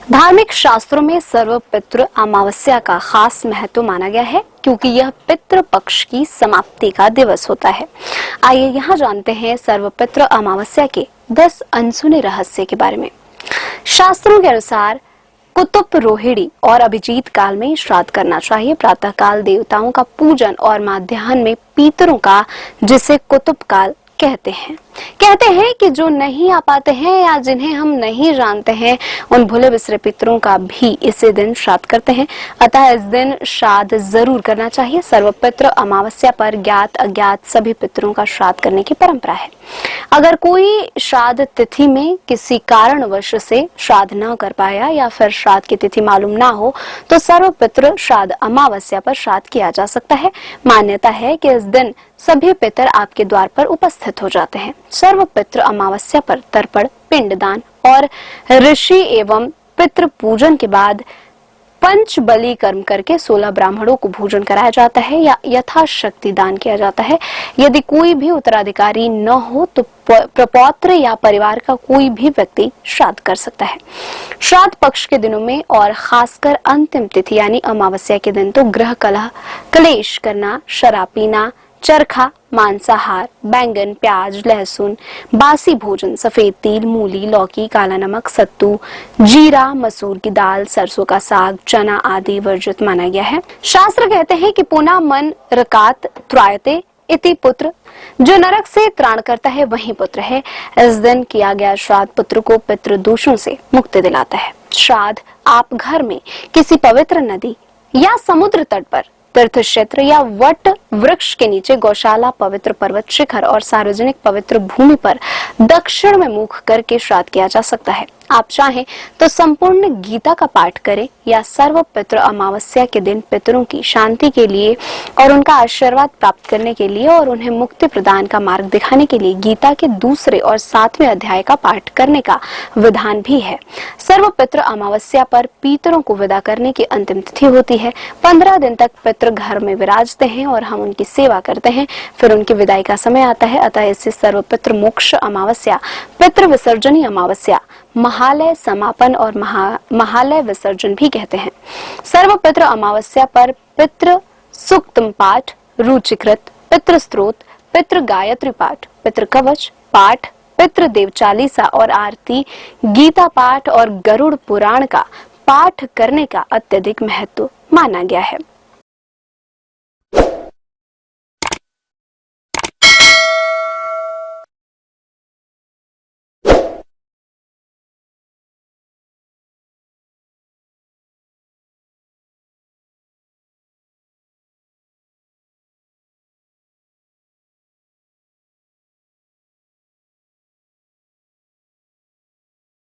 धार्मिक शास्त्रों में सर्वपितृ अमावस्या का खास महत्व माना गया है क्योंकि यह पितृ पक्ष की समाप्ति का दिवस होता है। आइए यहाँ जानते हैं सर्वपितृ अमावस्या के 10 अनसुने रहस्य के बारे में। शास्त्रों के अनुसार कुतुब रोहिणी और अभिजीत काल में श्राद्ध करना चाहिए। प्रातः काल देवताओं का पूजन और मध्याह्न में पितरों का, जिसे कुतुब काल कहते हैं कि जो नहीं आ पाते हैं या जिन्हें हम नहीं जानते हैं, उन भूले बिसरे पितरों का भी इसी दिन श्राद्ध करते हैं। अतः इस दिन श्राद्ध जरूर करना चाहिए। सर्वपितृ अमावस्या पर ज्ञात अज्ञात सभी पितरों का श्राद्ध करने की परंपरा है। अगर कोई श्राद्ध तिथि में किसी कारणवश से श्राद्ध न कर पाया या फिर श्राद्ध की तिथि मालूम ना हो, तो सर्वपितृ श्राद्ध अमावस्या पर श्राद्ध किया जा सकता है। मान्यता है कि इस दिन सभी पितर आपके द्वार पर उपस्थित हो जाते हैं। सर्वपितृ अमावस्या पर तर्पण, पिंडदान और ऋषि एवं पितृ पूजन के बाद पंच बलि कर्म करके 16 ब्राह्मणों को भोजन कराया जाता है या यथाशक्ति दान किया जाता है। यदि कोई भी उत्तराधिकारी न हो तो प्रपौत्र या परिवार का कोई भी व्यक्ति श्राद्ध कर सकता है। श्राद्ध पक्ष के दिनों में और खासकर अंतिम तिथि यानी अमावस्या के दिन तो गृह कलह, क्लेश करना, शराब पीना, चरखा, मांसाहार, बैंगन, प्याज, लहसुन, बासी भोजन, सफेद तिल, मूली, लौकी, काला नमक, सत्तू, जीरा, मसूर की दाल, सरसों का साग, चना आदि वर्जित माना गया है। शास्त्र कहते हैं कि पुनः मन रकात त्रायते इति पुत्र, जो नरक से त्राण करता है वही पुत्र है। इस दिन किया गया श्राद्ध पुत्र को पितृ दोषों से मुक्ति दिलाता है। श्राद्ध आप घर में किसी पवित्र नदी या समुद्र तट पर, तीर्थ क्षेत्र या वट वृक्ष के नीचे, गौशाला, पवित्र पर्वत शिखर और सार्वजनिक पवित्र भूमि पर दक्षिण में मुख करके श्राद्ध किया जा सकता है। आप चाहें तो संपूर्ण गीता का पाठ करें या सर्वपितृ अमावस्या के दिन पितरों की शांति के लिए और उनका आशीर्वाद प्राप्त करने के लिए और उन्हें मुक्ति प्रदान का मार्ग दिखाने के लिए गीता के 2 और 7वें अध्याय का पाठ करने का विधान भी है। सर्वपितृ अमावस्या पर पितरों को विदा करने की अंतिम तिथि होती है। 15 दिन तक पितृ घर में विराजते हैं और हम उनकी सेवा करते हैं। फिर उनकी विदाई का समय आता है। अतः इसे सर्वपितृ मोक्ष अमावस्या, पितृ विसर्जनी अमावस्या, महालय समापन और महालय विसर्जन भी कहते हैं। सर्वपितृ अमावस्या पर पितृ सूक्तम पाठ, रुचिकृत, पितृ स्त्रोत, पितृ गायत्री पाठ, पितृ कवच पाठ, पितृ देव चालीसा और आरती, गीता पाठ और गरुड़ पुराण का पाठ करने का अत्यधिक महत्व माना गया है।